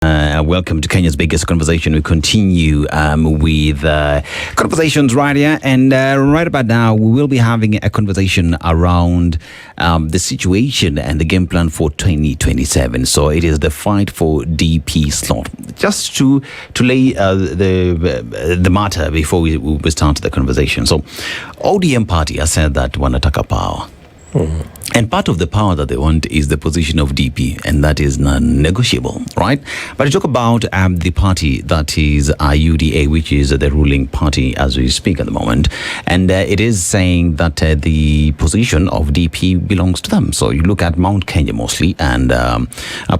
Welcome to Kenya's biggest conversation. We continue with conversations right here, and right about now we will be having a conversation around the situation and the game plan for 2027. So it is the fight for DP slot. Just to lay the matter before we start the conversation. So ODM party has said that wanataka power. And part of the power that they want is the position of DP, and that is non-negotiable, right? But you talk about the party that is UDA, which is the ruling party as we speak at the moment, and it is saying that the position of DP belongs to them. So you look at Mount Kenya mostly, and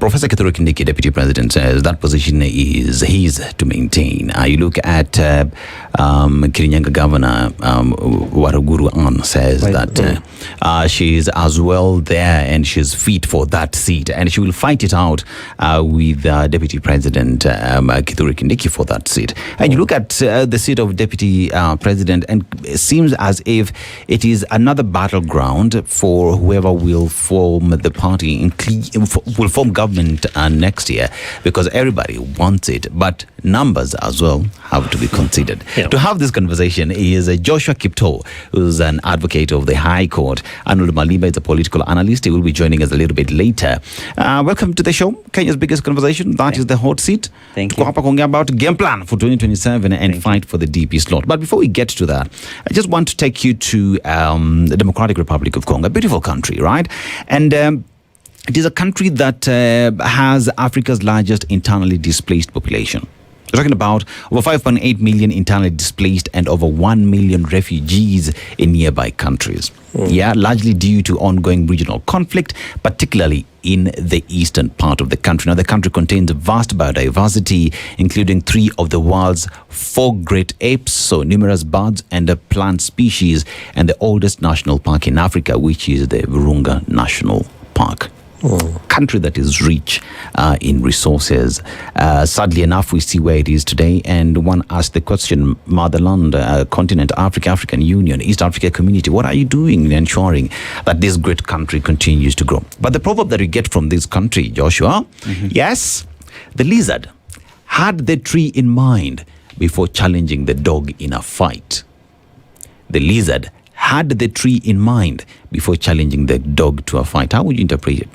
Professor Kiptoo, Deputy President, says that position is his to maintain. You look at Kirinyaga Governor Waruguru Ann says that she's as well there and she's fit for that seat, and she will fight it out with Deputy President Kithure Kindiki for that seat. And you look at the seat of Deputy President, and it seems as if it is another battleground for whoever will form the party, will form government next year, because everybody wants it, but numbers as well have to be considered. To have this conversation is Joshua Kiptoo, who's an advocate of the High Court. Arnold Maliba is a political analyst. He will be joining us a little bit later. Welcome to the show, Kenya's biggest conversation. That is the hot seat. Thank you. Hapa kuongea about game plan for 2027 and fight for the DP slot. But before we get to that, I just want to take you to the Democratic Republic of Congo, a beautiful country, right? And it is a country that has Africa's largest internally displaced population. We're talking about over 5.8 million internally displaced and over 1 million refugees in nearby countries. Largely due to ongoing regional conflict, particularly in the eastern part of the country. Now, the country contains vast biodiversity, including 3 of the world's 4 great apes, so numerous birds and plant species, and the oldest national park in Africa, which is the Virunga National Park. Country that is rich in resources. Sadly enough, we see where it is today, and one asks the question, motherland, continent, Africa, African Union, East Africa community, what are you doing in ensuring that this great country continues to grow? But the proverb that we get from this country, Joshua, yes, the lizard had the tree in mind before challenging the dog in a fight. The lizard had the tree in mind before challenging the dog to a fight. How would you interpret it?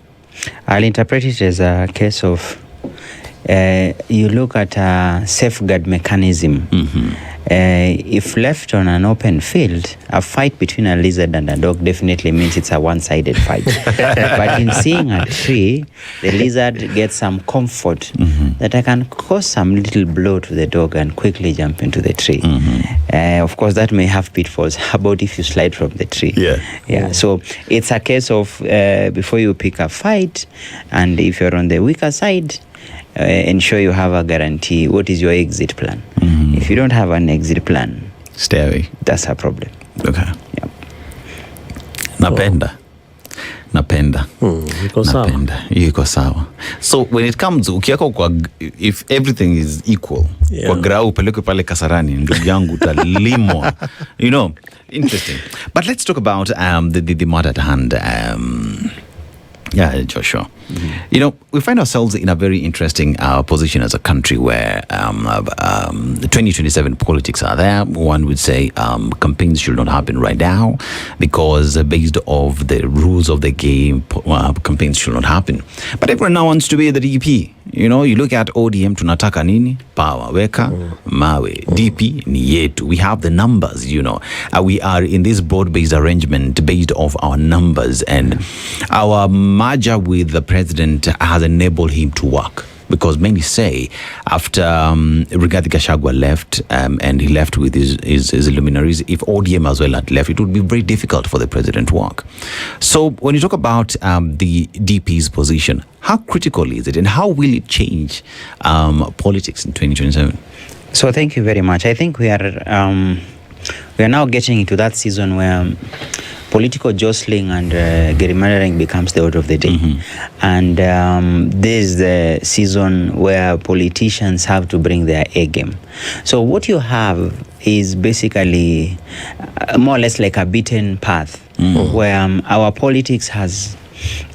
I'll interpret it as a case of you look at a safeguard mechanism. If left on an open field, a fight between a lizard and a dog definitely means it's a one-sided fight. But in seeing a tree, the lizard gets some comfort that I can cause some little blow to the dog and quickly jump into the tree. Of course, that may have pitfalls. How about if you slide from the tree? So it's a case of before you pick a fight, and if you're on the weaker side, ensure you have a guarantee. What is your exit plan? If you don't have an exit plan, stay away. That's a problem. Okay. Napenda. Yuko sawa. So when it comes ukiako kwa, if everything is equal, kwa grau peleke pale Kasarani, ndugu yangu utalimwa. You know, interesting. But let's talk about the matter at hand. Joshua. You know, we find ourselves in a very interesting position as a country where the 2027 politics are there. One would say campaigns should not happen right now because based off the rules of the game, campaigns should not happen. But everyone now wants to be the DP. You know, you look at ODM, tunataka nini? Power. Weka, mawe. DP, ni yetu. We have the numbers, you know. We are in this broad-based arrangement based off our numbers, and our merger with the president has enabled him to work. Because many say after Rigathi Gachagua left and he left with his luminaries, if ODM as well had left, it would be very difficult for the president to work. So when you talk about the DP's position, how critical is it and how will it change politics in 2027? So thank you very much. I think we are now getting into that season where political jostling and gerrymandering becomes the order of the day. And this is the season where politicians have to bring their A game. So what you have is basically more or less like a beaten path where our politics has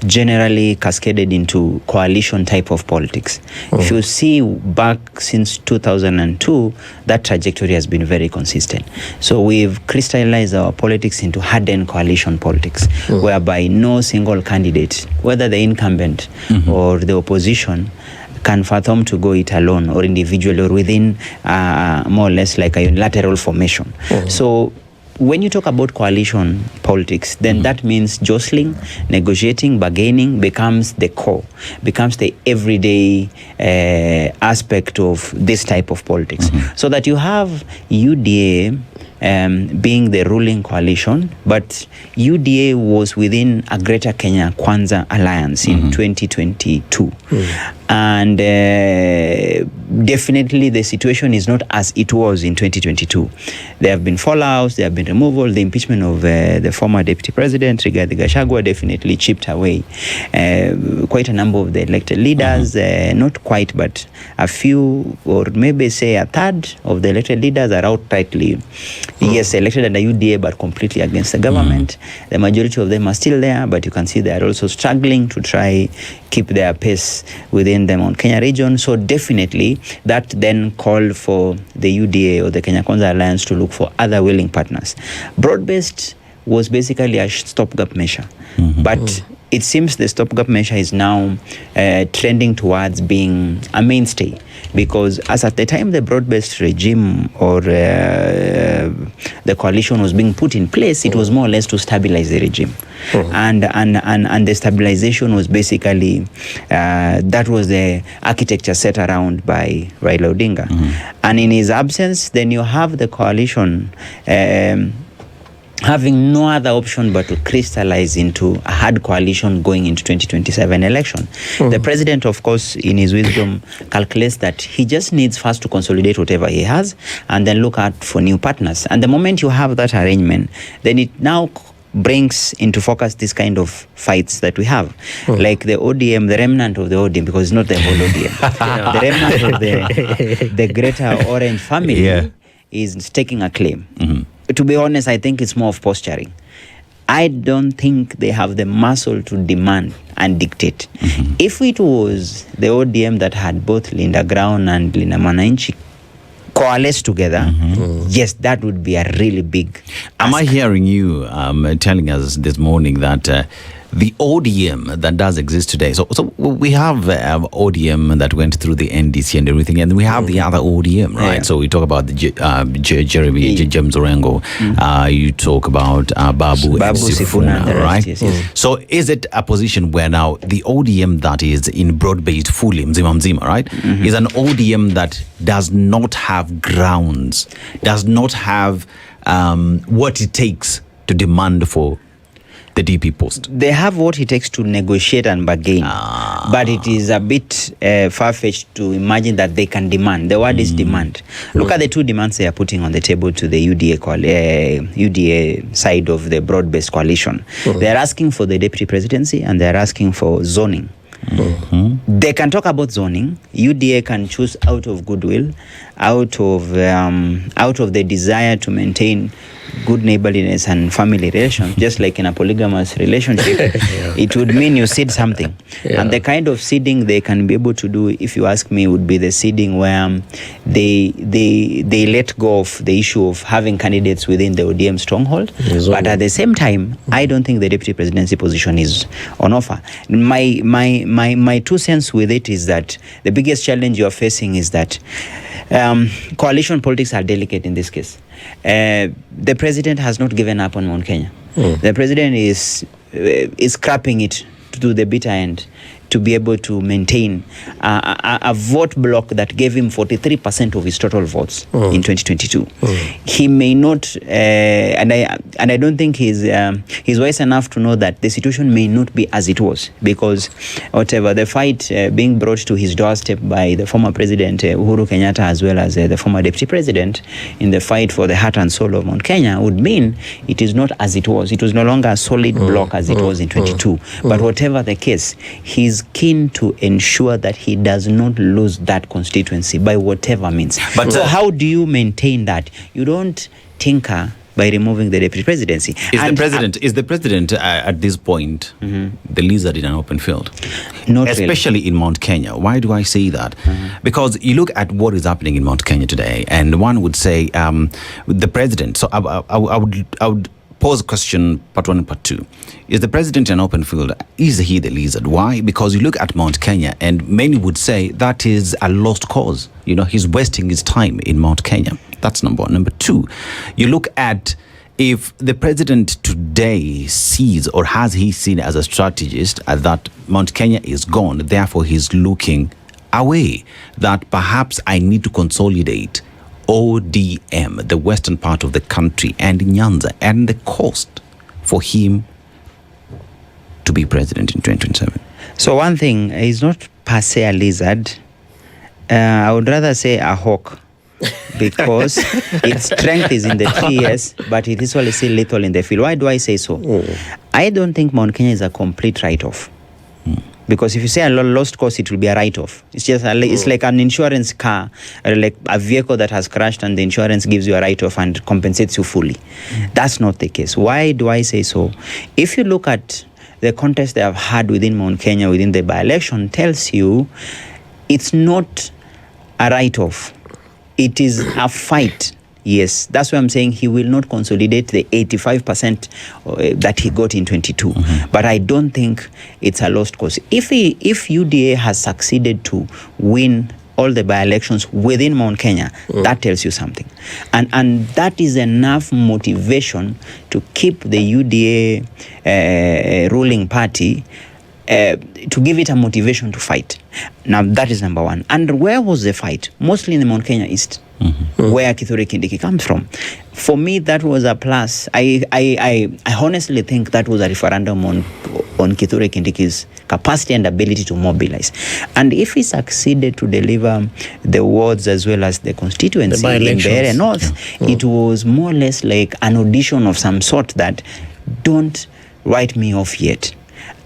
generally cascaded into coalition type of politics. If you see back since 2002, that trajectory has been very consistent. So we've crystallized our politics into hardened coalition politics, whereby no single candidate, whether the incumbent or the opposition, can fathom to go it alone or individually or within more or less like a unilateral formation. So when you talk about coalition politics, then that means jostling, negotiating, bargaining becomes the core, becomes the everyday aspect of this type of politics. So that you have UDA being the ruling coalition, but UDA was within a Greater Kenya Kwanza Alliance in 2022. And definitely the situation is not as it was in 2022. There have been fallouts, there have been removal, the impeachment of the former deputy president, Rigathi Gachagua, definitely chipped away quite a number of the elected leaders, not quite, but a few, or maybe say a third of the elected leaders are outrightly, yes, elected under UDA, but completely against the government. The majority of them are still there, but you can see they are also struggling to try keep their pace within the Mount Kenya region. So definitely that then called for the UDA or the Kenya Kwanza Alliance to look for other willing partners. Broad-based was basically a stopgap measure, but it seems the stopgap measure is now trending towards being a mainstay, because as at the time the broad-based regime or the coalition was being put in place, it was more or less to stabilize the regime. And the stabilization was basically, that was the architecture set around by Raila Odinga. And in his absence, then you have the coalition having no other option but to crystallize into a hard coalition going into 2027 election. The president, of course, in his wisdom, calculates that he just needs first to consolidate whatever he has and then look out for new partners. And the moment you have that arrangement, then it now brings into focus this kind of fights that we have, like the ODM, the remnant of the ODM, because it's not the whole ODM. The remnant of the greater Orange family is taking a claim. To be honest, I think it's more of posturing. I don't think they have the muscle to demand and dictate. If it was the ODM that had both Linda Brown and Linda Mwananchi coalesce together, yes, that would be a really big Am I hearing you telling us this morning that the ODM that does exist today, so we have ODM that went through the NDC and everything, and we have the other ODM, right? So we talk about the Jeremy James Orengo, you talk about Babu Sifuna, right? Yes. So is it a position where now the ODM that is in broad-based fully mzima, right, is an ODM that does not have grounds, does not have what it takes to demand for the DP post? They have what it takes to negotiate and bargain, but it is a bit far-fetched to imagine that they can demand. The word is demand. Look at the two demands they are putting on the table to the UDA side of the broad-based coalition. They are asking for the deputy presidency and they are asking for zoning. They can talk about zoning. UDA can choose out of goodwill, out of the desire to maintain good neighborliness and family relations, just like in a polygamous relationship. It would mean you seed something. And the kind of seeding they can be able to do, if you ask me, would be the seeding where they let go of the issue of having candidates within the ODM stronghold. But at the same time, I don't think the deputy presidency position is on offer. My 2 cents with it is that the biggest challenge you are facing is that coalition politics are delicate in this case. The president has not given up on Mount Kenya. The president is scrapping it to the bitter end to be able to maintain a vote block that gave him 43% of his total votes in 2022. He may not, and I don't think he's wise enough to know that the situation may not be as it was, because whatever the fight being brought to his doorstep by the former president Uhuru Kenyatta, as well as the former deputy president, in the fight for the heart and soul of Mount Kenya, would mean it is not as it was. It was no longer a solid block as it was in 22. But whatever the case, he's keen to ensure that he does not lose that constituency by whatever means. But so how do you maintain that? You don't tinker by removing the deputy presidency. Is the president at this point the lizard in an open field? Not especially really. in Mount Kenya. Why do I say that? Because you look at what is happening in Mount Kenya today, and one would say the president. So I would pose a question, part one and part two. Is the president in an open field? Is he the lizard? Why? Because you look at Mount Kenya, and many would say that is a lost cause. You know, he's wasting his time in Mount Kenya. That's number one. Number two, you look at if the president today sees, or has he seen as a strategist, that Mount Kenya is gone, therefore he's looking away, that perhaps I need to consolidate ODM, the western part of the country, and Nyanza, and the cost for him to be president in 2027. So one thing, is not per se a lizard. I would rather say a hawk, because its strength is in the tree, yes, but it is only still lethal in the field. Why do I say so? I don't think Mount Kenya is a complete write-off. Because if you say a lost cause, it will be a write-off. It's just it's like an insurance car, like a vehicle that has crashed, and the insurance gives you a write-off and compensates you fully. That's not the case. Why do I say so? If you look at the contest they have had within Mount Kenya, within the by-election, tells you it's not a write-off. It is a fight. Yes, that's why I'm saying he will not consolidate the 85% that he got in 22. But I don't think it's a lost cause. If UDA has succeeded to win all the by-elections within Mount Kenya, that tells you something. And that is enough motivation to keep the UDA ruling party, to give it a motivation to fight. Now, that is number one. And where was the fight? Mostly in the Mount Kenya East, where Kithure Kindiki comes from. For me, that was a plus. I honestly think that was a referendum on Kithure Kindiki's capacity and ability to mobilize. And if he succeeded to deliver the wards as well as the constituency in the area north, it was more or less like an audition of some sort that, don't write me off yet.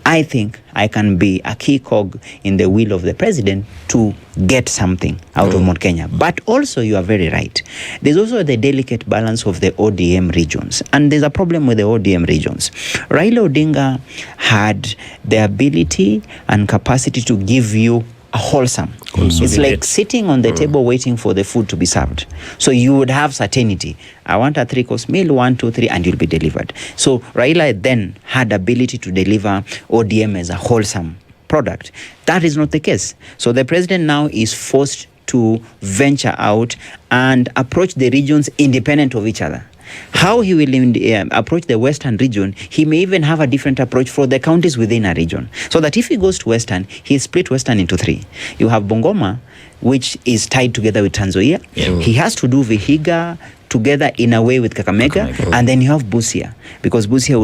I think I can be a key cog in the wheel of the president to get something out of Mount Kenya. But also, you are very right. There's also the delicate balance of the ODM regions. And there's a problem with the ODM regions. Raila Odinga had the ability and capacity to give you a wholesome. It's like sitting on the table waiting for the food to be served. So you would have certainty. I want a 3-course meal, 1, 2, 3, and you'll be delivered. So Raila then had ability to deliver ODM as a wholesome product. That is not the case. So the president now is forced to venture out and approach the regions independent of each other. How he will approach the Western region, he may even have a different approach for the counties within a region. So that if he goes to Western, he split Western into 3. You have Bungoma, which is tied together with Trans Nzoia. He has to do Vihiga together in a way with Kakamega. And then you have Busia, because Busia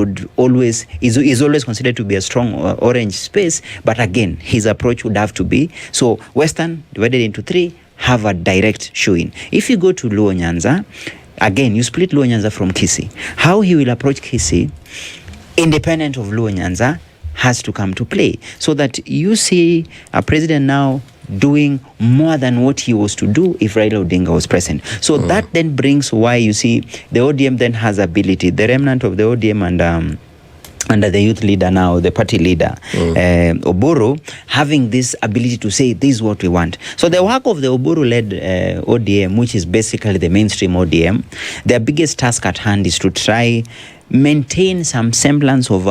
is always considered to be a strong orange space. But again, his approach would have to be, so Western divided into 3, have a direct showing. If you go to Luo Nyanza, again, you split Luo Nyanza from Kisii. How he will approach Kisii, independent of Luo Nyanza, has to come to play. So that you see a president now doing more than what he was to do if Raila Odinga was present. So that then brings why you see the ODM then has ability. The remnant of the ODM and under the youth leader now, the party leader, Oburu, having this ability to say, this is what we want. So the work of the Oburu-led ODM, which is basically the mainstream ODM, their biggest task at hand is to try maintain some semblance of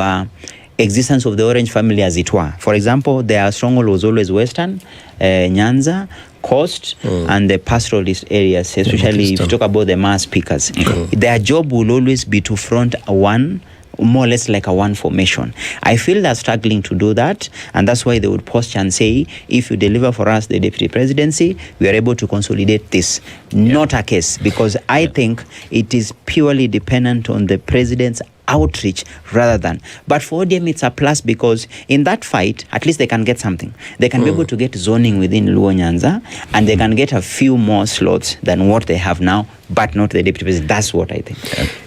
existence of the Orange family as it were. For example, their stronghold was always Western, Nyanza, Coast, and the pastoralist areas, especially if you talk about the mass speakers. Their job will always be to front one, more or less like a one formation. I feel they're struggling to do that, and that's why they would posture and say, if you deliver for us the deputy presidency, we are able to consolidate this. Not a case, because I think it is purely dependent on the president's outreach rather than. But for ODM, it's a plus, because in that fight, at least they can get something. They can be able to get zoning within Luo Nyanza, and they can get a few more slots than what they have now, but not the deputy president. That's what I think.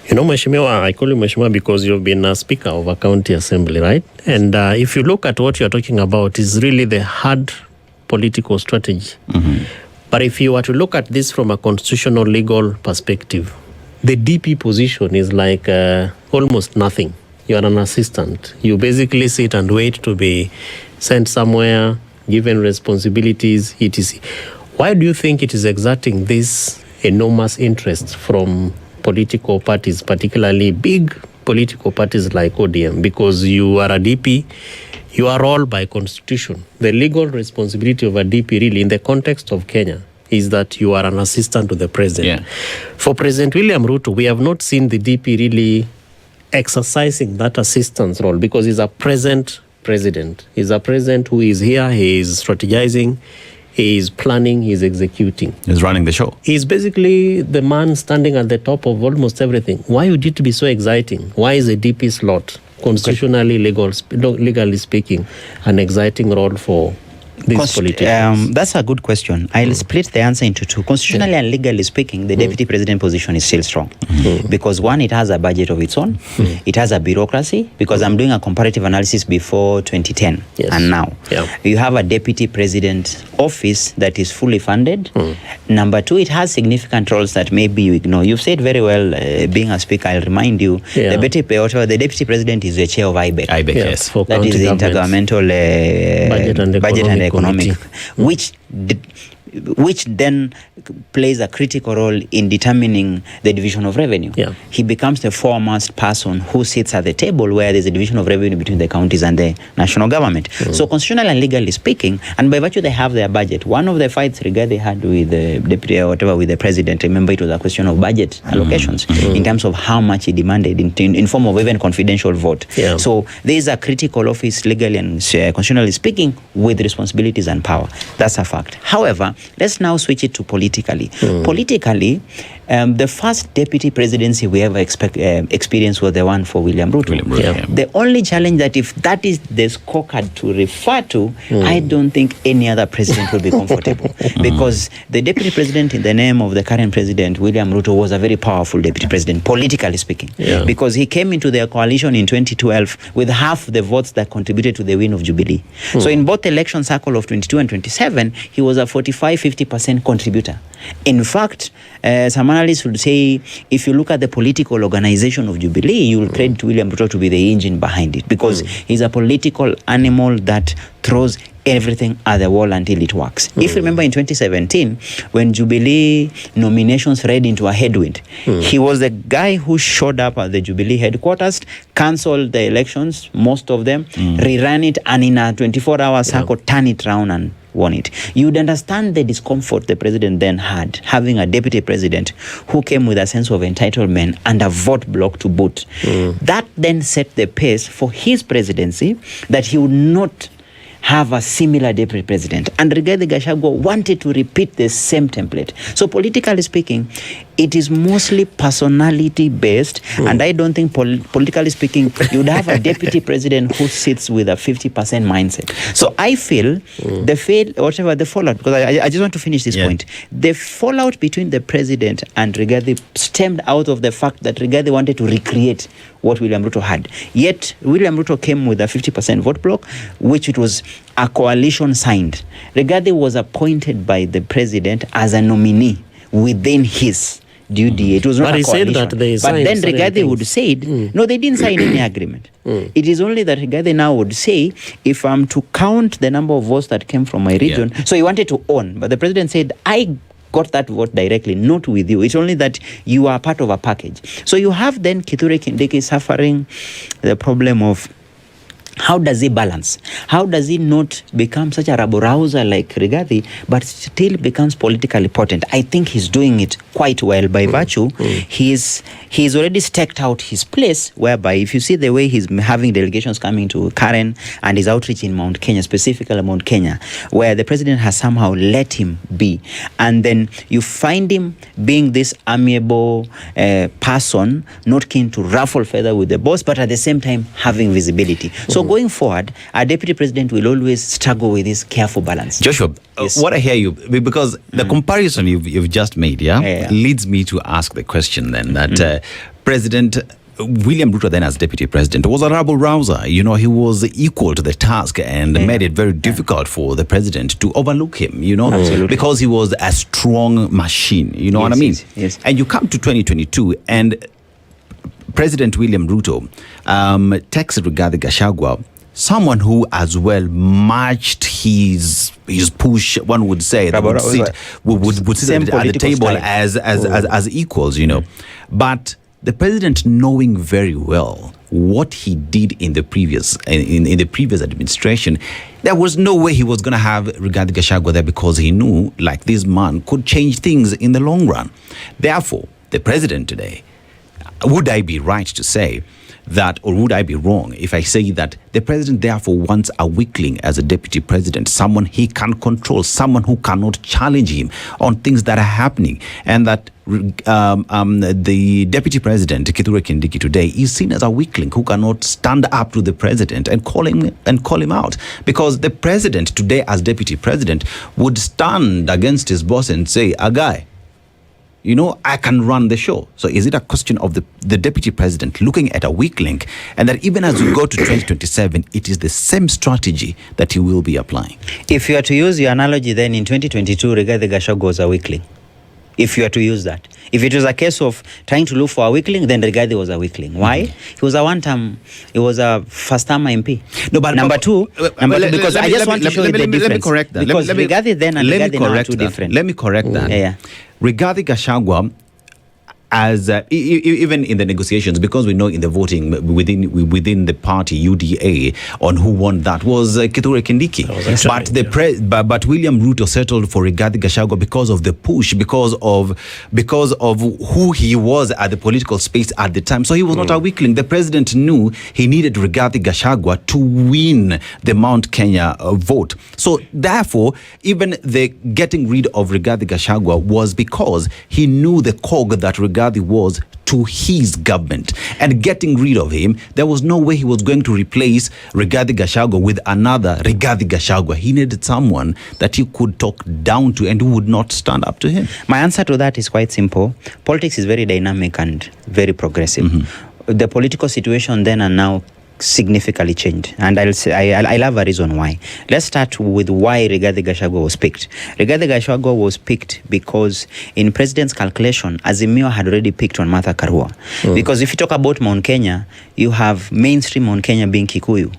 You know, Mheshimiwa, I call you Mheshimiwa because you've been a speaker of a county assembly, right? And if you look at what you're talking about, is really the hard political strategy. But if you were to look at this from a constitutional legal perspective, the DP position is like almost nothing. You are an assistant. You basically sit and wait to be sent somewhere, given responsibilities, etc. Why do you think it is exerting this enormous interest from political parties, particularly big political parties like ODM? Because you are a DP, your role by constitution, the legal responsibility of a DP really in the context of Kenya is that you are an assistant to the president. Yeah. For President William Ruto, we have not seen the DP really exercising that assistance role because he's a present president. He's a president who is here, he is strategizing, he is planning, he is executing. He's running the show. He's basically the man standing at the top of almost everything. Why would it be so exciting? Why is a DP slot, constitutionally, legally speaking, an exciting role for these politicians? That's a good question. I'll split the answer into two. Constitutionally and legally speaking, the deputy president position is still strong. Because one, it has a budget of its own. It has a bureaucracy. Because I'm doing a comparative analysis before 2010 and now. You have a deputy president office that is fully funded. Number two, it has significant roles that maybe you ignore. You've said very well, being a speaker, I'll remind you, the deputy president is the chair of IBEC. IBEC, yes. That is the Intergovernmental Budget and Economic, which then plays a critical role in determining the division of revenue. He becomes the foremost person who sits at the table where there's a division of revenue between the counties and the national government. So constitutionally and legally speaking, and by virtue they have their budget. One of the fights Rigathi had with the deputy or whatever with the president, remember it was a question of budget allocations in terms of how much he demanded in form of even confidential vote. So there is a critical office legally and constitutionally speaking with responsibilities and power. That's a fact. However, let's now switch it to politically. Politically, the first deputy presidency we ever experienced was the one for William Ruto. The only challenge that if that is the scorecard to refer to, I don't think any other president will be comfortable. Because the deputy president in the name of the current president, William Ruto, was a very powerful deputy president, politically speaking. Because he came into their coalition in 2012 with half the votes that contributed to the win of Jubilee. So in both election cycle of 22 and 27, he was a 45-50% contributor. In fact, some analysts would say, if you look at the political organization of Jubilee, you will credit William Ruto to be the engine behind it, because he's a political animal that throws everything at the wall until it works. If you remember in 2017, when Jubilee nominations read into a headwind, he was the guy who showed up at the Jubilee headquarters, cancelled the elections, most of them, reran it, and in a 24-hour cycle, turn it around and won it. You'd understand the discomfort the president then had, having a deputy president who came with a sense of entitlement and a vote block to boot. That then set the pace for his presidency, that he would not have a similar deputy president. And Rigathi Gachagua wanted to repeat the same template. So politically speaking, it is mostly personality based, and I don't think politically speaking you'd have a deputy president who sits with a 50% mindset. So I feel the fallout, because I just want to finish this point. The fallout between the president and Rigathi stemmed out of the fact that Rigathi wanted to recreate what William Ruto had. Yet William Ruto came with a 50% vote block, which it was a coalition signed. Rigathi was appointed by the president as a nominee within his DUDA. It was not a coalition. But then Rigathi would say, no, they didn't sign any agreement. It is only that Rigathi now would say, if I'm to count the number of votes that came from my region, so he wanted to own, but the president said, I got that vote directly, not with you. It's only that you are part of a package. So you have then Kithure Kindiki suffering the problem of, how does he balance? How does he not become such a rabble-rouser like Rigathi, but still becomes politically potent? I think he's doing it quite well by virtue. He's already staked out his place, whereby if you see the way he's having delegations coming to Karen and his outreach in Mount Kenya, specifically Mount Kenya, where the president has somehow let him be. And then you find him being this amiable person, not keen to ruffle feather with the boss, but at the same time having visibility. So going forward, our deputy president will always struggle with this careful balance. Joshua, what I hear you, because the comparison you've just made, leads me to ask the question then that President William Ruto then as deputy president was a rabble-rouser. You know, he was equal to the task and made it very difficult for the president to overlook him, you know, because he was a strong machine. You know what I mean? Yes. And you come to 2022 and President William Ruto texted Rigathi Gachagua, someone who as well matched his push, one would say, that would sit at the table as equals, you know. But the president, knowing very well what he did in the previous in the previous administration, there was no way he was going to have Rigathi Gachagua there, because he knew, like, this man could change things in the long run. Therefore, the president today, would I be right to say that, or would I be wrong if I say that the president therefore wants a weakling as a deputy president, someone he can control, someone who cannot challenge him on things that are happening, and that the deputy president Kithure Kindiki today is seen as a weakling who cannot stand up to the president and call him out, because the president today as deputy president would stand against his boss and say, a guy, you know, I can run the show. So is it a question of the deputy president looking at a weak link, and that even as we go to 2027, it is the same strategy that he will be applying? If you are to use your analogy, then in 2022, Rigathi Gachagua was a weakling. If you are to use that. If it was a case of trying to look for a weakling, then Rigathi was a weakling. Why? He was a first-time MP. No, but number two, because I just want to show you the difference. Let me correct that. Because Rigathi then and Rigathi now are two different. Let me correct that. Yeah. Rigathi Gachagua, as even in the negotiations, because we know in the voting within the party UDA on who won, that was Kithure Kindiki. But William Ruto settled for Rigathi Gachagua because of the push, because of who he was at the political space at the time. So he was not a weakling. The president knew he needed Rigathi Gachagua to win the Mount Kenya vote. So therefore, even the getting rid of Rigathi Gachagua was because he knew the cog that Rigathi was to his government, and getting rid of him, there was no way he was going to replace Rigathi Gachagua with another Rigathi Gachagua. He needed someone that he could talk down to and who would not stand up to him. My answer to that is quite simple. Politics is very dynamic and very progressive. The political situation then and now significantly changed, and I'll have a reason why. Let's start with why Rigathi Gachagua was picked. Rigathi Gachagua was picked because in president's calculation, Azimio had already picked on Martha Karua. Because if you talk about Mount Kenya, you have mainstream Mount Kenya being Kikuyu.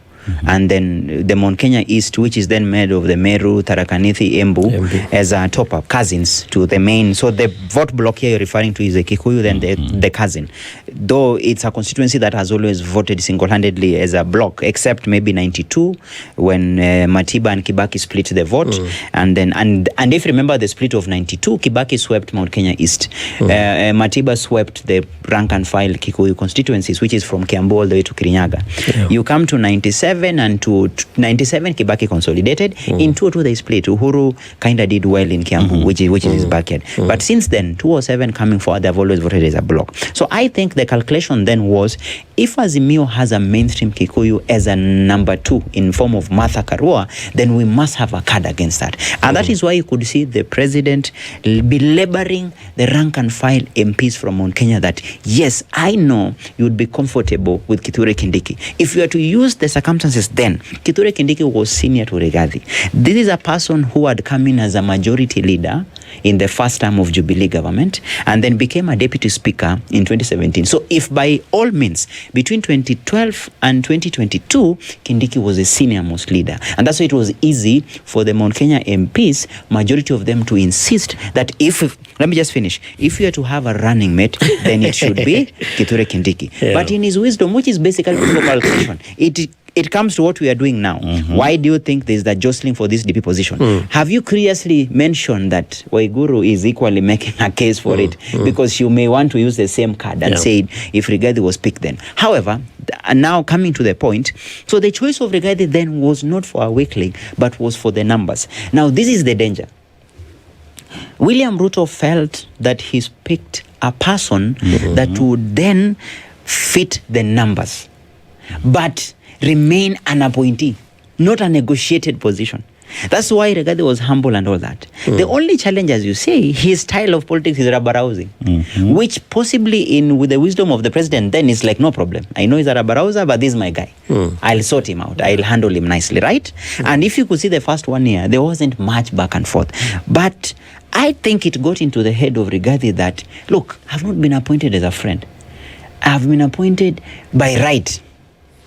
And then the Mount Kenya East, which is then made of the Meru, Tharaka-Nithi, Embu, as a top-up, cousins to the main. So the vote block here you're referring to is the Kikuyu, then the cousin. Though it's a constituency that has always voted single-handedly as a block, except maybe 92, when Matiba and Kibaki split the vote. And then and if you remember the split of 92, Kibaki swept Mount Kenya East. Matiba swept the rank-and-file Kikuyu constituencies, which is from Kiambu all the way to Kirinyaga. You come to 97, and to 97 Kibaki consolidated. In 2002 they split. Uhuru kind of did well in Kiambu, which is his backyard. But since then, 2007 coming forward, they've always voted as a block. So I think the calculation then was, if Azimio has a mainstream Kikuyu as a number 2 in form of Martha Karua, then we must have a card against that. And that is why you could see the president belaboring the rank and file MPs from Mount Kenya that, yes, I know you would be comfortable with Kithure Kindiki. If you are to use the circumstances then, Kithure Kindiki was senior to Rigathi. This is a person who had come in as a majority leader in the first term of Jubilee government and then became a deputy speaker in 2017. So if by all means, between 2012 and 2022, Kindiki was a senior most leader. And that's why it was easy for the Mount Kenya MPs, majority of them, to insist that let me just finish. If you are to have a running mate, then it should be Kithure Kindiki. Yeah. But in his wisdom, which is basically calculation, it comes to what we are doing now. Why do you think there's that jostling for this DP position? Have you curiously mentioned that Waiguru is equally making a case for it? Because you may want to use the same card and say if Rigathi was picked then. However, now coming to the point, so the choice of Rigathi then was not for a weakling, but was for the numbers. Now, this is the danger. William Ruto felt that he's picked a person that would then fit the numbers, but remain an appointee, not a negotiated position. That's why Rigathi was humble and all that. The only challenge, as you say, his style of politics is rabarausing, which possibly with the wisdom of the president, then it's like, no problem. I know he's a rabarouser, but this is my guy. I'll sort him out. I'll handle him nicely, right? And if you could see the first 1 year, there wasn't much back and forth. But I think it got into the head of Rigathi that, look, I've not been appointed as a friend. I've been appointed by right.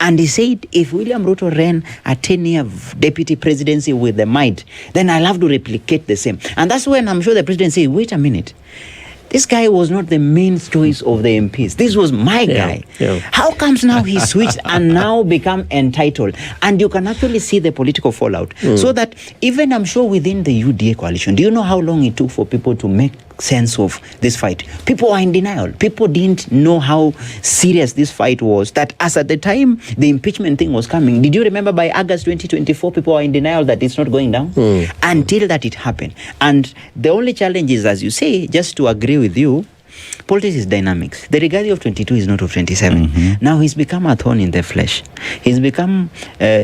And he said, if William Ruto ran a 10-year deputy presidency with the might, then I'll have to replicate the same. And that's when I'm sure the president said, wait a minute. This guy was not the main choice of the MPs. This was my guy. How comes now he switched and now become entitled? And you can actually see the political fallout. So that even I'm sure within the UDA coalition, do you know how long it took for people to make sense of this fight? People are in denial. People didn't know how serious this fight was. That as at the time the impeachment thing was coming, did you remember by August 2024, people are in denial that it's not going down? Until that it happened. And the only challenge is, as you say, just to agree with you, politics is dynamics. The Rigathi of 22 is not of 27. Now he's become a thorn in the flesh. He's become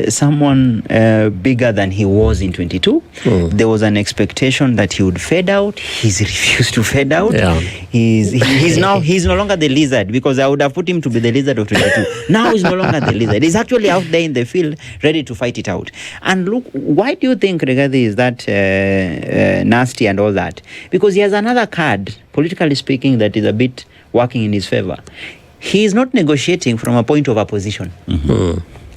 someone bigger than he was in 22. There was an expectation that he would fade out. He's refused to fade out. He's no longer the lizard, because I would have put him to be the lizard of 22. Now he's no longer the lizard. He's actually out there in the field, ready to fight it out. And look, why do you think Rigathi is that nasty and all that? Because he has another card, politically speaking, that is a bit working in his favor. He is not negotiating from a point of opposition.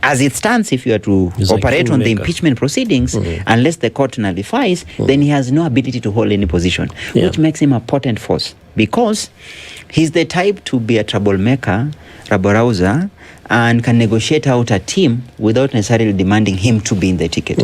As it stands, if you are to operate on the impeachment proceedings, unless the court nullifies, then he has no ability to hold any position, which makes him a potent force, because he's the type to be a troublemaker, rabble-rouser, and can negotiate out a team without necessarily demanding him to be in the ticket.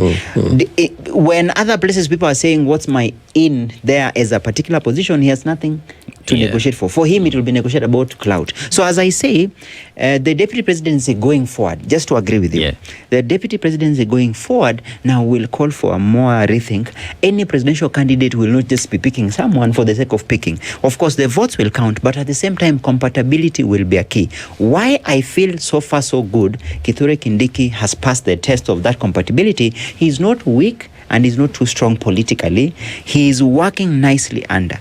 When other places people are saying, what's my in there as a particular position, he has nothing to negotiate for. For him, it will be negotiated about clout. So as I say, the deputy presidency going forward, just to agree with you, the deputy presidency going forward now will call for a more rethink. Any presidential candidate will not just be picking someone for the sake of picking. Of course, the votes will count, but at the same time, compatibility will be a key. Why I feel so far so good, Kithure Kindiki has passed the test of that compatibility. He's not weak and he's not too strong politically. He is working nicely under.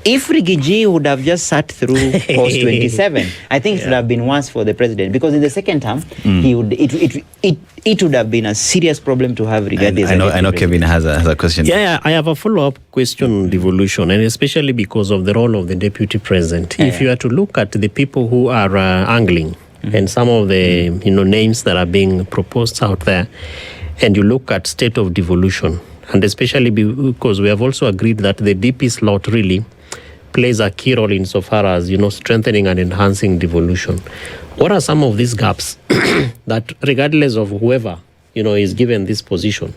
If Rigathi would have just sat through post 27, I think it would have been worse for the president, because in the second term, it would have been a serious problem to have Rigathi. I know Kevin has a question. I have a follow-up question on devolution, and especially because of the role of the deputy president. If you are to look at the people who are angling and some of the names that are being proposed out there, and you look at state of devolution, and especially because we have also agreed that the DP slot really plays a key role insofar as strengthening and enhancing devolution. What are some of these gaps that, regardless of whoever is given this position,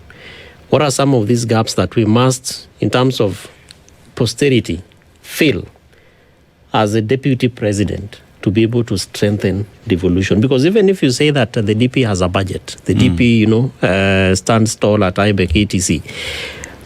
what are some of these gaps that we must, in terms of posterity, fill as a deputy president to be able to strengthen devolution? Because even if you say that the DP has a budget, the DP stands tall at IBEC etc.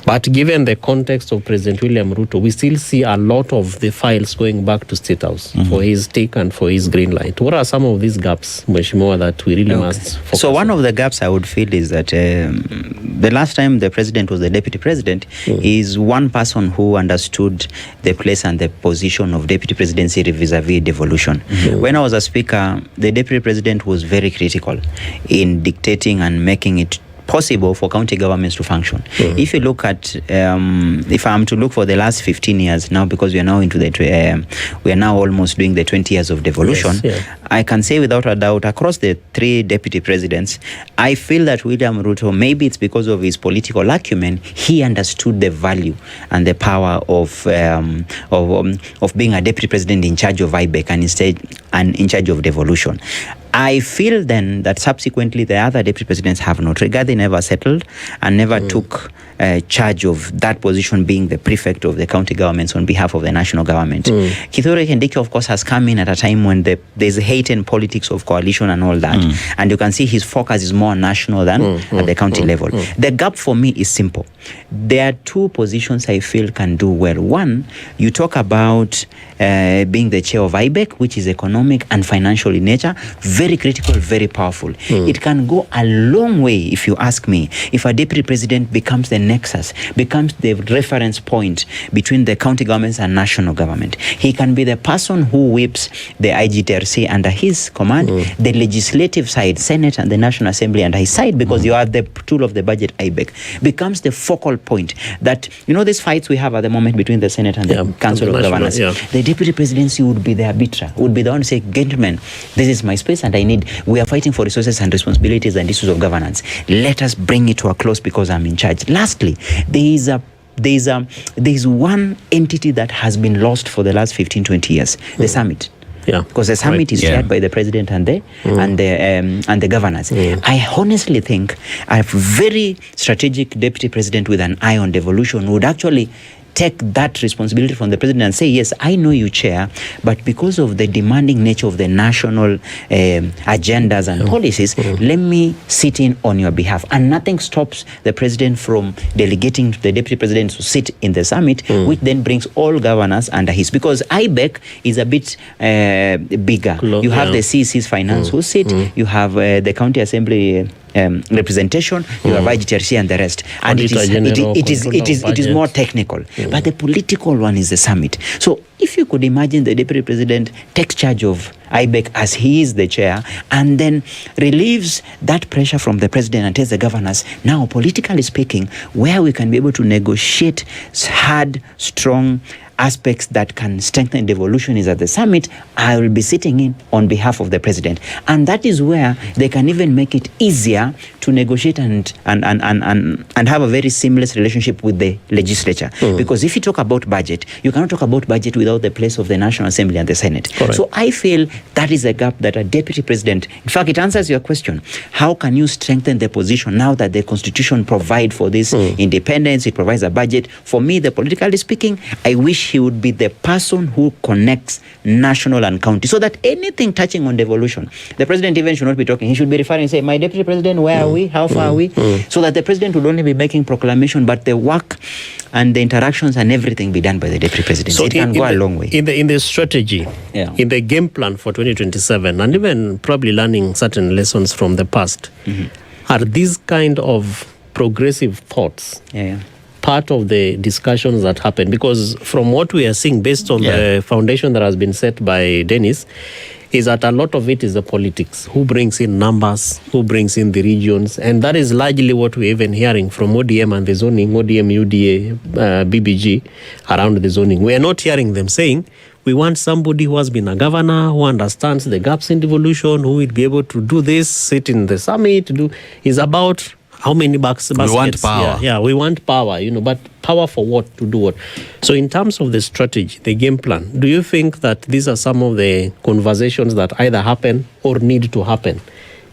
But given the context of President William Ruto, we still see a lot of the files going back to State House for his take and for his green light. What are some of these gaps, Mheshimiwa, that we really must focus on? One of the gaps I would feel is that the last time the president was the deputy president, is one person who understood the place and the position of deputy presidency vis-a-vis devolution. When I was a speaker, the deputy president was very critical in dictating and making it possible for county governments to function. If you look at, if I'm to look for the last 15 years now, because we are now into we are now almost doing the 20 years of devolution, I can say without a doubt, across the three deputy presidents, I feel that William Ruto, maybe it's because of his political acumen, he understood the value and the power of being a deputy president in charge of IBEC and in charge of devolution. I feel then that subsequently the other deputy presidents have not. Rigathi never settled and never took charge of that position, being the prefect of the county governments on behalf of the national government. Kithure Kindiki, of course, has come in at a time when there's hate and politics of coalition and all that. And you can see his focus is more national than at the county level. The gap for me is simple. There are two positions I feel can do well. One, you talk about being the chair of IBEC, which is economic and financial in nature, very critical, very powerful. It can go a long way, if you ask me, if a deputy president becomes the nexus, becomes the reference point between the county governments and national government. He can be the person who whips the IGTRC under his command, the legislative side, Senate and the National Assembly under his side, because you are the tool of the budget, IBEC, becomes the focal point that, these fights we have at the moment between the Senate and the Council of Governors. The deputy presidency would be the arbiter, would be the one to say, gentlemen, this is my space and we are fighting for resources and responsibilities and issues of governance. Let us bring it to a close because I'm in charge. Lastly, there is one entity that has been lost for the last 15-20 years, the summit. Because the summit is chaired by the president and the governors. I honestly think a very strategic deputy president with an eye on devolution would actually take that responsibility from the president and say, yes, I know you, chair, but because of the demanding nature of the national agendas and policies, let me sit in on your behalf. And nothing stops the president from delegating to the deputy president to sit in the summit, which then brings all governors under his. Because IBEC is a bit bigger. You have the CEC's finance who sit, you have the county assembly representation, you have IGTRC and the rest, and it is more technical. But the political one is the summit. So if you could imagine the deputy president takes charge of IBEC as he is the chair, and then relieves that pressure from the president and tells the governors, now politically speaking, where we can be able to negotiate hard, strong aspects that can strengthen devolution is at the summit. I will be sitting in on behalf of the president. And that is where they can even make it easier to negotiate and have a very seamless relationship with the legislature. Because if you talk about budget, you cannot talk about budget without the place of the National Assembly and the Senate. Correct. So I feel that is a gap that a deputy president, in fact, it answers your question. How can you strengthen the position now that the Constitution provides for this independence, it provides a budget? For me, the politically speaking, I wish he would be the person who connects national and county, so that anything touching on devolution, the president even should not be talking. He should be referring and say, my deputy president, where are we? How far are we? So that the president would only be making proclamation, but the work and the interactions and everything be done by the deputy president. So it can go a long way. In the strategy, in the game plan for 2027, and even probably learning certain lessons from the past, are these kind of progressive thoughts part of the discussions that happen? Because from what we are seeing, based on the foundation that has been set by Dennis, is that a lot of it is the politics. Who brings in numbers, who brings in the regions, and that is largely what we're even hearing from ODM and the zoning, ODM, UDA, BBG, around the zoning. We are not hearing them saying, we want somebody who has been a governor, who understands the gaps in devolution, who will be able to do this, sit in the summit, is about how many baskets. We want power. Yeah, we want power, but power for what? To do what? So in terms of the strategy, the game plan, do you think that these are some of the conversations that either happen or need to happen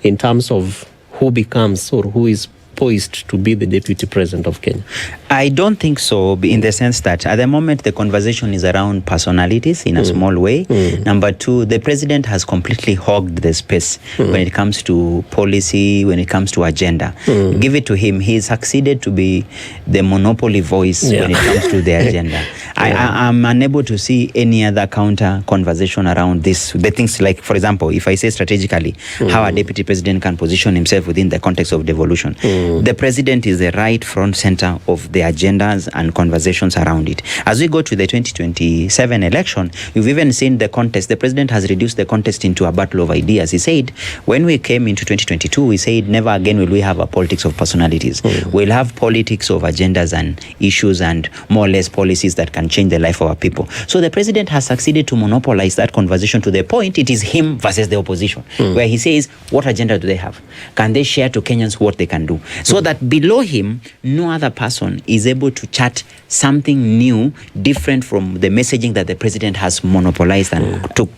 in terms of who becomes or who is poised to be the deputy president of Kenya? I don't think so, in the sense that at the moment the conversation is around personalities in a small way. Number two, the president has completely hogged the space when it comes to policy, when it comes to agenda. Give it to him. He succeeded to be the monopoly voice when it comes to the agenda. I'm unable to see any other counter conversation around this. The things like, for example, if I say strategically, how a deputy president can position himself within the context of devolution. The president is the right front center of the agendas and conversations around it. As we go to the 2027 election, you've even seen the contest. The president has reduced the contest into a battle of ideas. He said, when we came into 2022, we said, never again will we have a politics of personalities. We'll have politics of agendas and issues and more or less policies that can change the life of our people. So the president has succeeded to monopolize that conversation to the point it is him versus the opposition, where he says, what agenda do they have? Can they share to Kenyans what they can do? So that below him, no other person is able to chart something new, different from the messaging that the president has monopolized and took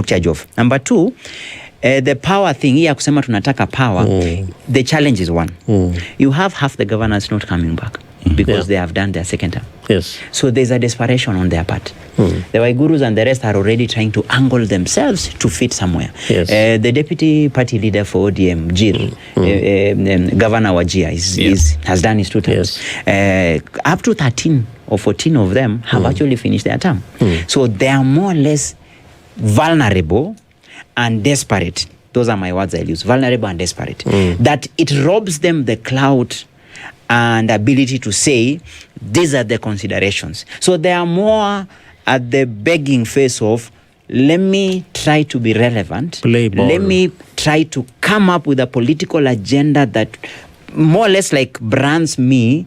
charge of. Number two, the power thing, here kusema tunataka power, the challenge is one. You have half the governors not coming back because they have done their second term. Yes. So there's a desperation on their part. The Waigurus and the rest are already trying to angle themselves to fit somewhere. Yes. The deputy party leader for ODM, Jill, Governor Wajir, has done his 2 terms. Yes. Up to 13 or 14 of them have actually finished their term. So they are more or less vulnerable and desperate those are my words I'll use, vulnerable and desperate, that it robs them the clout and ability to say, these are the considerations. So they are more at the begging phase of, let me try to be relevant. Play ball. Let me try to come up with a political agenda that more or less like brands me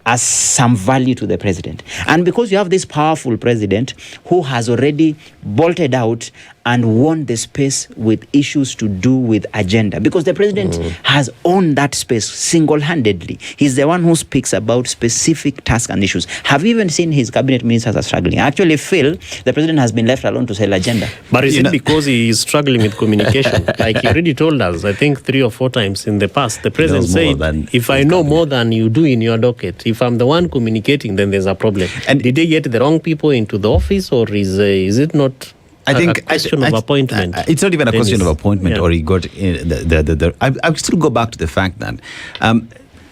as some value to the president. And because you have this powerful president who has already bolted out and won the space with issues to do with agenda, because the president has owned that space single-handedly. He's the one who speaks about specific tasks and issues. Have you even seen his cabinet ministers are struggling? I actually feel the president has been left alone to sell agenda. But is it because he is struggling with communication? Like he already told us, I think 3 or 4 times in the past, the president said, if I know more than you do in your docket, if I'm the one communicating, then there's a problem. And did they get the wrong people into the office, or is it not I think a question of appointment? It's not even a question of appointment, yeah. or he got I still go back to the fact that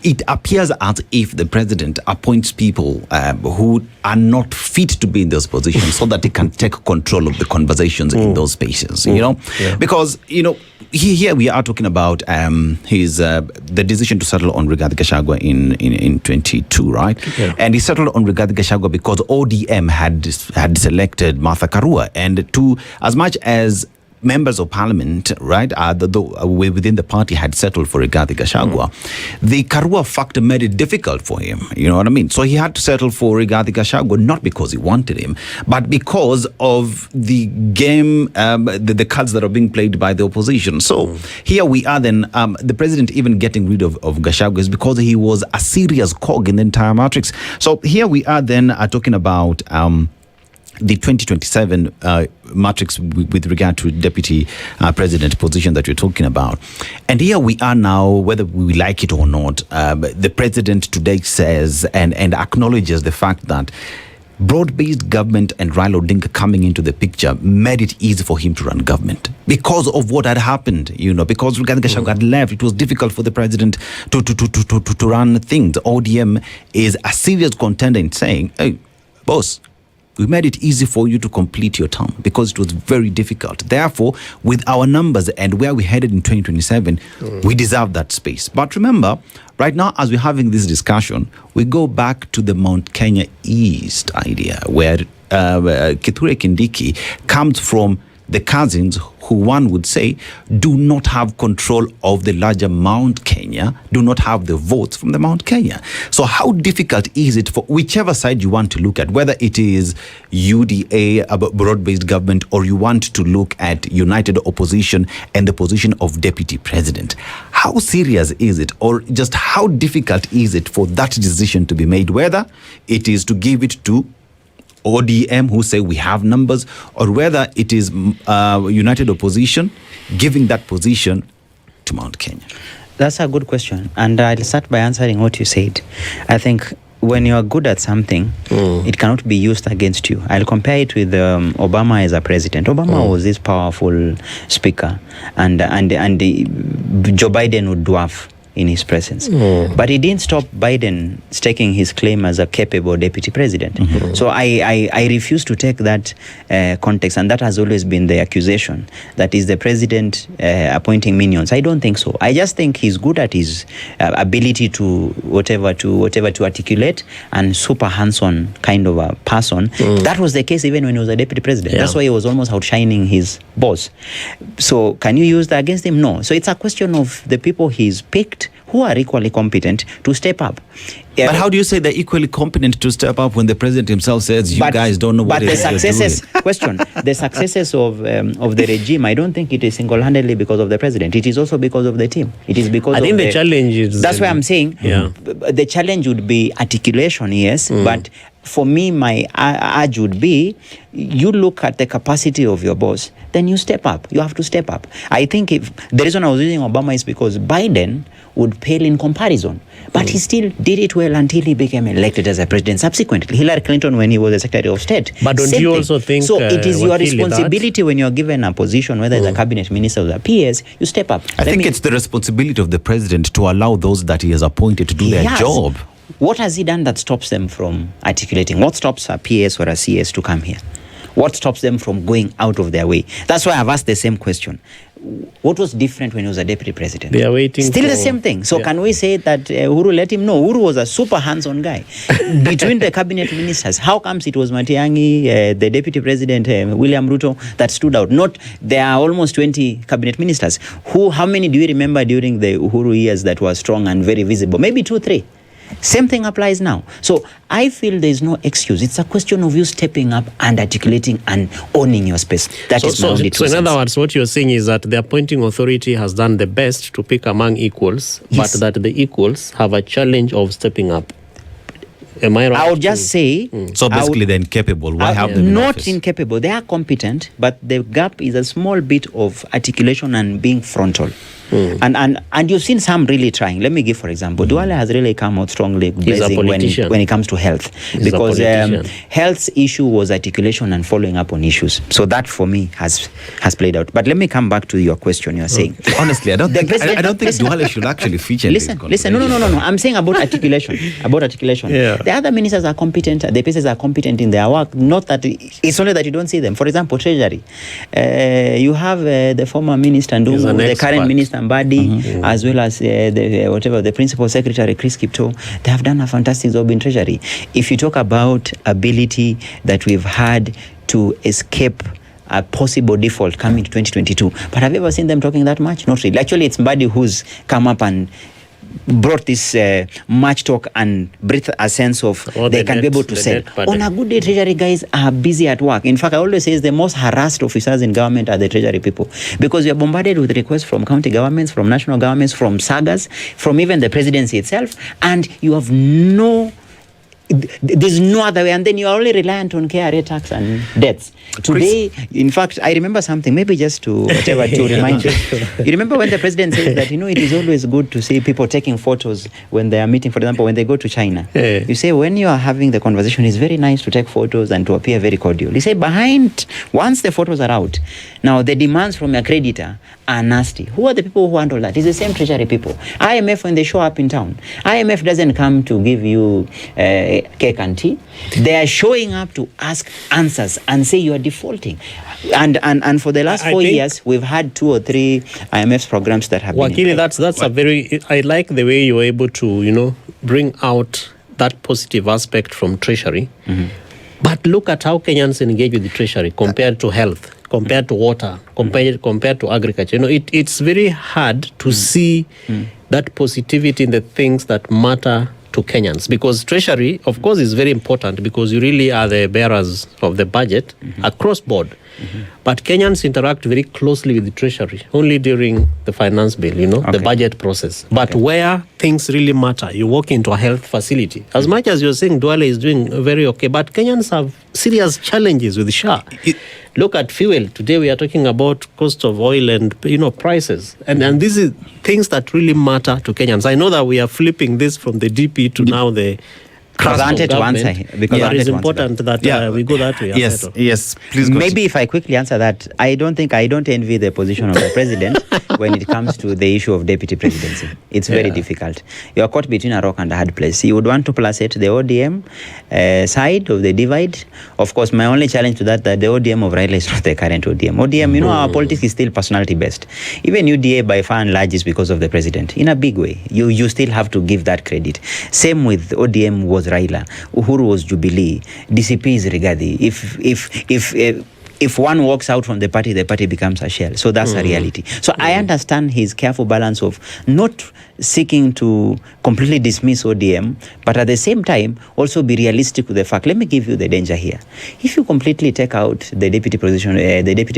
it appears as if the president appoints people who are not fit to be in those positions so that he can take control of the conversations in those spaces, you know? Yeah. Because, you know, here we are talking about the decision to settle on Rigathi Gachagua in 22, right? Yeah. And he settled on Rigathi Gachagua because ODM had selected Martha Karua, and to as much as members of parliament, right, within the party had settled for Rigathi Gachagua, the Karua factor made it difficult for him. You know what I mean? So he had to settle for Rigathi Gachagua, not because he wanted him, but because of the game, the cards that are being played by the opposition. So here we are then, the president even getting rid of Gachagua is because he was a serious cog in the entire matrix. So here we are then talking about the 2027 matrix with regard to deputy president position that we're talking about. And here we are now, whether we like it or not, the president today says and acknowledges the fact that broad-based government and Raila Odinga coming into the picture made it easy for him to run government because of what had happened, you know, because Rigathi Gachagua had left. It was difficult for the president to run things. ODM is a serious contender in saying, hey, boss, we made it easy for you to complete your term because it was very difficult. Therefore, with our numbers and where we headed in 2027, we deserve that space. But remember, right now, as we're having this discussion, we go back to the Mount Kenya East idea, where Kithure Kindiki comes from the cousins who one would say do not have control of the larger Mount Kenya, do not have the votes from the Mount Kenya. So how difficult is it for whichever side you want to look at, whether it is UDA, a broad-based government, or you want to look at united opposition and the position of deputy president? How serious is it, or just how difficult is it for that decision to be made, whether it is to give it to ODM who say we have numbers, or whether it is united opposition giving that position to Mount Kenya? That's a good question, and I'll start by answering what you said. I think when you are good at something, it cannot be used against you. I'll compare it with Obama as a president. Obama was this powerful speaker, and Joe Biden would dwarf in his presence. But he didn't stop Biden staking his claim as a capable deputy president. So I refuse to take that context, and that has always been the accusation, that is the president appointing minions. I don't think so. I just think he's good at his ability to whatever to articulate, and super hands-on kind of a person. That was the case even when he was a deputy president. That's why he was almost outshining his boss. So can you use that against him? No. So it's a question of the people he's picked who are equally competent to step up. But how do you say they're equally competent to step up when the president himself says you guys don't know what it is you're doing? Question, the successes of the regime, I don't think it is single-handedly because of the president. It is also because of the team. It is because I think the challenge is... That's why I'm saying the challenge would be articulation, yes, but for me, my urge would be, you look at the capacity of your boss, then you step up. You have to step up. I think if the reason I was using Obama is because Biden would pale in comparison. But he still did it well until he became elected as a president. Subsequently, Hillary Clinton when he was the Secretary of State. But don't you also think... So it is your responsibility when you're given a position, whether it's a cabinet minister or a PS, you step up. I think it's the responsibility of the president to allow those that he has appointed to do their job. What has he done that stops them from articulating? What stops a PS or a CS to come here? What stops them from going out of their way? That's why I've asked the same question. what was different when he was a deputy president? They are waiting. Still the same thing. So can we say that Uhuru let him know? Uhuru was a super hands-on guy. Between the cabinet ministers, how comes it was Matiang'i, the deputy president, William Ruto, that stood out? Not, there are almost 20 cabinet ministers. How many do you remember during the Uhuru years that were strong and very visible? Maybe 2, 3. Same thing applies now. So I feel there is no excuse. It's a question of you stepping up and articulating and owning your space. That is my only two So in cents. other words, what you're saying is that the appointing authority has done the best to pick among equals, Yes. but that the equals have a challenge of stepping up. Am I right? I would just say... So basically, they're incapable. Why have them in not office? incapable. They are competent, but the gap is a small bit of articulation and being frontal. And you've seen some really trying. Let me give, for example, Duale has really come out strongly blazing when it comes to health. He's because a politician. health's issue was articulation and following up on issues. So that, for me, has played out. But let me come back to your question you're saying. Honestly, I don't think Duale should actually feature in this Listen. No. I'm saying about articulation. Yeah. The other ministers are competent. The PCs are competent in their work. Not that it's only that you don't see them. For example, Treasury. You have the former minister He's Ndungu, an the expert. current minister Mbadi, as well as the principal secretary Chris Kiptoo. They have done a fantastic job in Treasury. If you talk about ability that we've had to escape a possible default coming to 2022. But have you ever seen them talking that much? Not really. Actually, it's Mbadi who's come up and brought this much talk and breathed a sense of they can be able to sell. On a good day, Treasury guys are busy at work. In fact, I always say the most harassed officers in government are the Treasury people, because you're bombarded with requests from county governments, from national governments, from sagas, from even the presidency itself, and you have there's no other way, and then you are only reliant on KRA tax and debts. Today, in fact, I remember something, maybe just to remind you. You remember when the president said that, it is always good to see people taking photos when they are meeting, for example, when they go to China. Yeah. You say when you are having the conversation, it's very nice to take photos and to appear very cordial. You say once the photos are out, now the demands from your creditor are nasty. Who are the people who handle that? It's the same Treasury people. IMF, when they show up in town, IMF doesn't come to give you cake and tea. They are showing up to ask answers and say you are defaulting. And for the last 4 years, we've had 2 or 3 IMF programs that have Wakili, been... that's a very... I like the way you're able to, bring out that positive aspect from Treasury. Mm-hmm. But look at how Kenyans engage with the Treasury compared to health, compared to water, compared to agriculture. It's very hard to see that positivity in the things that matter to Kenyans, because Treasury, of course, is very important because you really are the bearers of the budget across board. But Kenyans interact very closely with the Treasury only during the finance bill, the budget process. But where things really matter, you walk into a health facility. As much as you're saying Duale is doing very okay, but Kenyans have serious challenges with SHA. Look at fuel. Today we are talking about cost of oil and prices. And these are things that really matter to Kenyans. I know that we are flipping this from the DP to now the Because I wanted to answer, because it is important that we go that way. Yes, please go. Maybe if I quickly answer that, I don't envy the position of the president when it comes to the issue of deputy presidency. It's very difficult. You are caught between a rock and a hard place. You would want to placate the ODM side of the divide. Of course, my only challenge to that the ODM of Raila is not the current ODM. ODM, our politics is still personality based. Even UDA by far and large is because of the president. In a big way, you still have to give that credit. Same with ODM was Raila, Uhuru was Jubilee, DCP is Rigathi. If one walks out from the party becomes a shell. So that's a reality. So I understand his careful balance of not seeking to completely dismiss ODM, but at the same time also be realistic with the fact. Let me give you the danger here. If you completely take out the deputy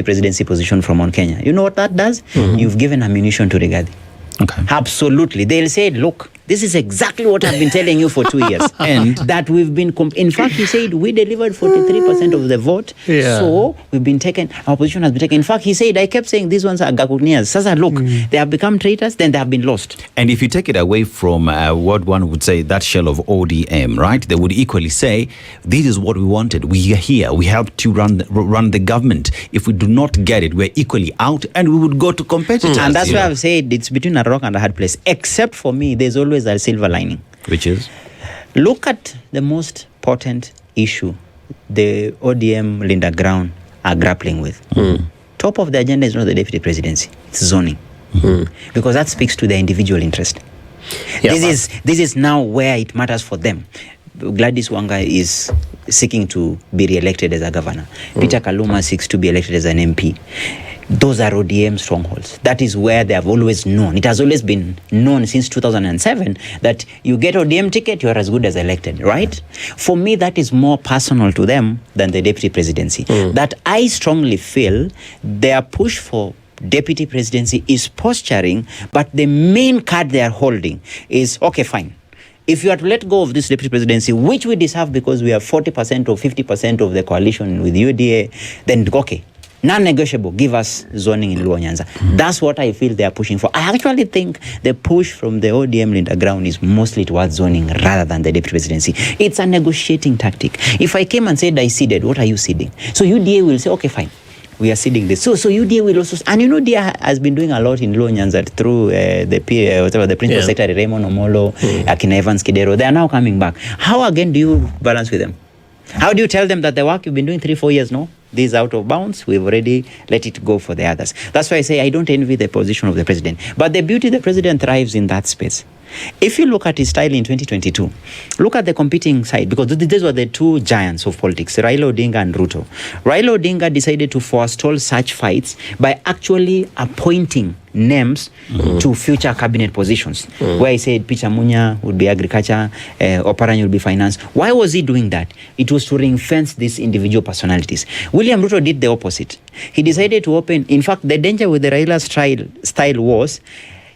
presidency position from on Kenya, you know what that does? You've given ammunition to Rigathi. Okay. Absolutely. They'll say, look, this is exactly what I've been telling you for 2 years. And that we've been... in fact, he said we delivered 43% of the vote. Yeah. So we've been taken... Our position has been taken. In fact, he said, I kept saying these ones are Gagunias. Sasa, look, they have become traitors, then they have been lost. And if you take it away from what one would say, that shell of ODM, right? They would equally say, this is what we wanted. We are here. We helped to run the government. If we do not get it, we're equally out and we would go to competitors. And that's why I've said it's between a rock and a hard place. Except for me, there's always a silver lining. Which is? Look at the most potent issue the ODM Linda Ground are grappling with. top of the agenda is not the deputy presidency, it's zoning. Because that speaks to their individual interest. Yeah, this is now where it matters for them. Gladys Wanga is seeking to be re-elected as a governor. Peter Kaluma seeks to be elected as an MP. Those are ODM strongholds. That is where they have always known. It has always been known since 2007 that you get ODM ticket, you are as good as elected, right? For me, that is more personal to them than the deputy presidency. That I strongly feel their push for deputy presidency is posturing, but the main card they are holding is, okay, fine. If you are to let go of this deputy presidency, which we deserve because we have 40% or 50% of the coalition with UDA, then okay, non-negotiable, give us zoning in Luo Nyanza. That's what I feel they are pushing for. I actually think the push from the ODM Linda ground is mostly towards zoning rather than the deputy presidency. It's a negotiating tactic. If I came and said I ceded, what are you ceding? So UDA will say, okay, fine, we are ceding this. So UDA will also, and you know, DA has been doing a lot in Luo Nyanza through the principal secretary Raymond Omolo, Akina Evans Kidero. They are now coming back. How again do you balance with them? How do you tell them that the work you've been doing 3-4 years, no, this is out of bounds, we've already let it go for the others? That's why I say I don't envy the position of the president. But the beauty, the president thrives in that space. If you look at his style in 2022, look at the competing side, because these were the two giants of politics, Raila Odinga and Ruto. Raila Odinga decided to forestall such fights by actually appointing names to future cabinet positions, where he said Peter Munya would be agriculture, Oparanya would be finance. Why was he doing that? It was to ring-fence these individual personalities. William Ruto did the opposite. He decided to open, in fact, the danger with the Raila style was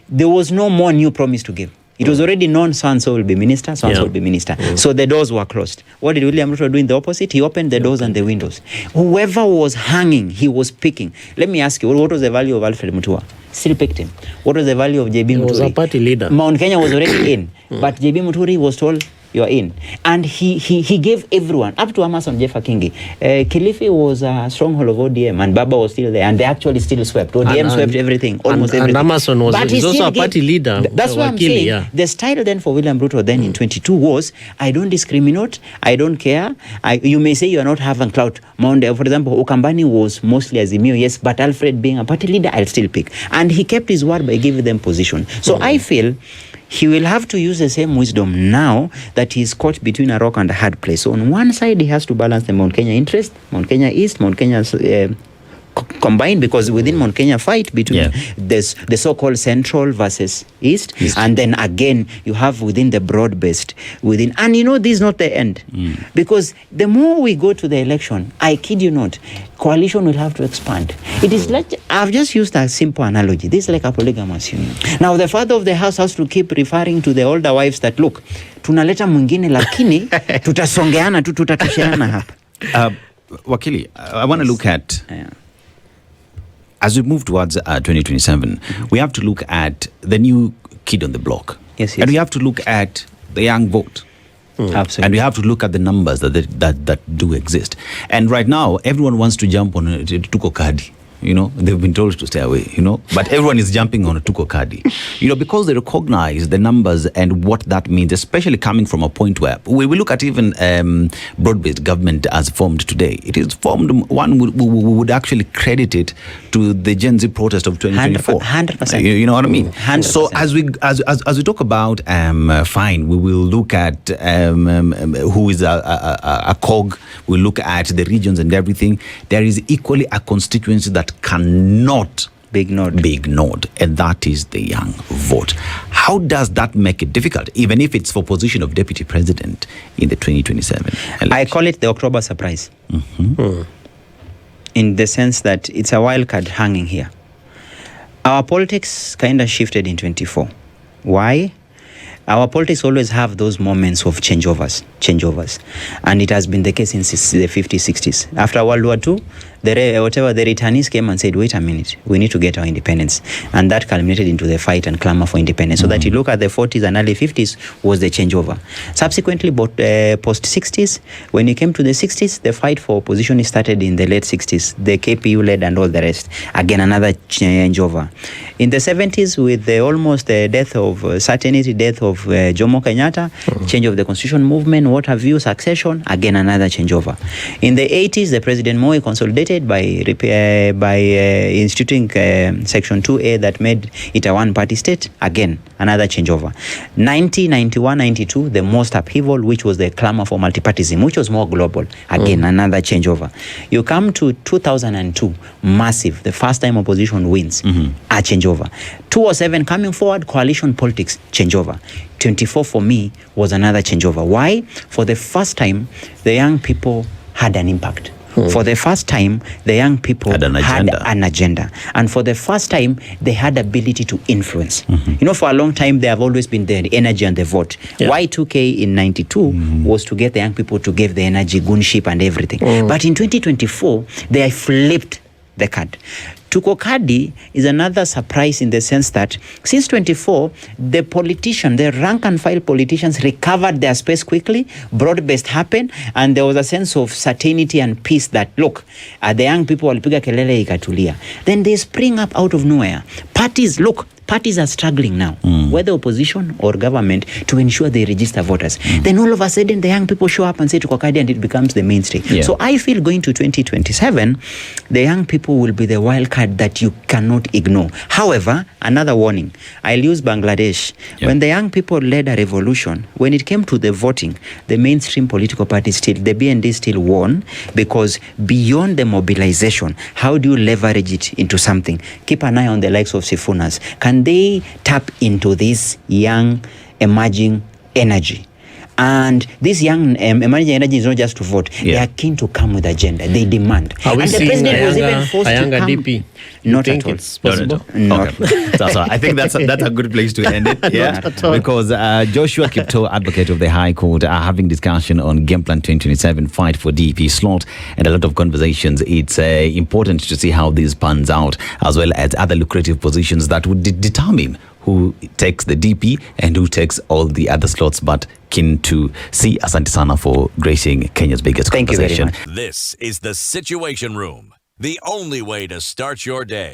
there was no more new promise to give. It was already known so-and-so will be minister, so-and-so will be minister. So the doors were closed. What did William Ruto do in the opposite? He opened the doors and the windows. Whoever was hanging, he was picking. Let me ask you, what was the value of Alfred Mutua? Still picked him. What was the value of JB Muturi? He was a party leader. Mount Kenya was already in. But JB Muturi was told, you're in. And he gave everyone, up to Amason Jeffa Kingi. Kilifi was a stronghold of ODM, and Baba was still there, and they actually still swept. ODM swept everything, almost everything. And Amason was also a party leader. That's what I'm saying. Yeah. The style then for William Ruto then in 22 was, I don't discriminate, I don't care. You may say you are not having clout. For example, Ukambani was mostly Azimio, yes, but Alfred being a party leader, I'll still pick. And he kept his word by giving them position. So I feel he will have to use the same wisdom now that he's caught between a rock and a hard place. So on one side, he has to balance the Mount Kenya interest, Mount Kenya East, Mount Kenya's combined, because within Mount Kenya fight between this, the so-called central versus east, and then again you have within the broad-based within, and you know this is not the end, because the more we go to the election, I kid you not, coalition will have to expand. It is like, I've just used a simple analogy. This is like a polygamous union. Now the father of the house has to keep referring to the older wives that, look, tunaleta mwingine lakini tutasongeana tu, tutatusheana hapa. Wakili, I want to look at as we move towards 2027, we have to look at the new kid on the block. Yes. And we have to look at the young vote. Absolutely. And we have to look at the numbers that do exist. And right now, everyone wants to jump on Tuko Kadi. You know, they've been told to stay away, you know, but everyone is jumping on a Tuko Kadi, you know, because they recognize the numbers and what that means, especially coming from a point where we look at even broad-based government as formed today. It is formed, one would actually credit it to the Gen Z protest of 2024. 100%. You know what I mean? 100%. So as we talk about, fine, we will look at who is a cog, we'll look at the regions and everything. There is equally a constituency that cannot be ignored, and that is the young vote. How does that make it difficult, even if it's for position of deputy president in the 2027 election? I call it the October surprise. In the sense that it's a wild card hanging here. Our politics kind of shifted in 24. Why? Our politics always have those moments of changeovers. And it has been the case since the 50s, 60s. After World War II, the returnees came and said, wait a minute, we need to get our independence. And that culminated into the fight and clamor for independence. So that you look at the 40s and early 50s was the changeover. Subsequently, post-60s, when it came to the 60s, the fight for opposition started in the late 60s. The KPU led and all the rest. Again, another changeover. In the 70s, with the almost death of Jomo Kenyatta, change of the constitution movement, what have you, succession, again, another changeover. In the 80s, the President Moi consolidated compensated by instituting Section 2A that made it a one-party state. Again, another changeover. 91, 92, the most upheaval, which was the clamor for multipartyism, which was more global. Again, another changeover. You come to 2002, massive, the first time opposition wins, a changeover. 2007 coming forward, coalition politics, changeover. 24 for me was another changeover. Why? For the first time, the young people had an impact. For the first time, the young people had an agenda. And for the first time, they had ability to influence. You know, for a long time, they have always been the energy and the vote. Y2K in 92 was to get the young people to give the energy, gunship and everything. But in 2024, they flipped the card. Tukokadi is another surprise in the sense that since 24, the politician, the rank and file politicians recovered their space quickly, broad-based happened, and there was a sense of certainty and peace that, look, the young people walipiga kelele ikatulia. Then they spring up out of nowhere. Parties are struggling now, whether opposition or government, to ensure they register voters. Then all of a sudden, the young people show up and say Tukokadi, and it becomes the mainstay. So I feel going to 2027, the young people will be the wild card that you cannot ignore. However, another warning, I'll use Bangladesh. When the young people led a revolution, when it came to the voting, the mainstream political parties still, the BND still won, because beyond the mobilization, how do you leverage it into something? Keep an eye on the likes of Sifunas. Can they tap into this young emerging energy? And this young emerging energy is not just to vote. They are keen to come with agenda. They demand. Are we and the seeing president was even forced to come. DP? Not at all. It's possible? No. Okay. So I think that's a good place to end it. Because Joshua Kiptoo, advocate of the High Court, are having discussion on Game Plan 2027, fight for DP slot, and a lot of conversations. It's important to see how this pans out, as well as other lucrative positions that would determine who takes the DP and who takes all the other slots. But keen to see. Asante sana for gracing Kenya's biggest conversation. Thank you very much. This is the Situation Room, the only way to start your day.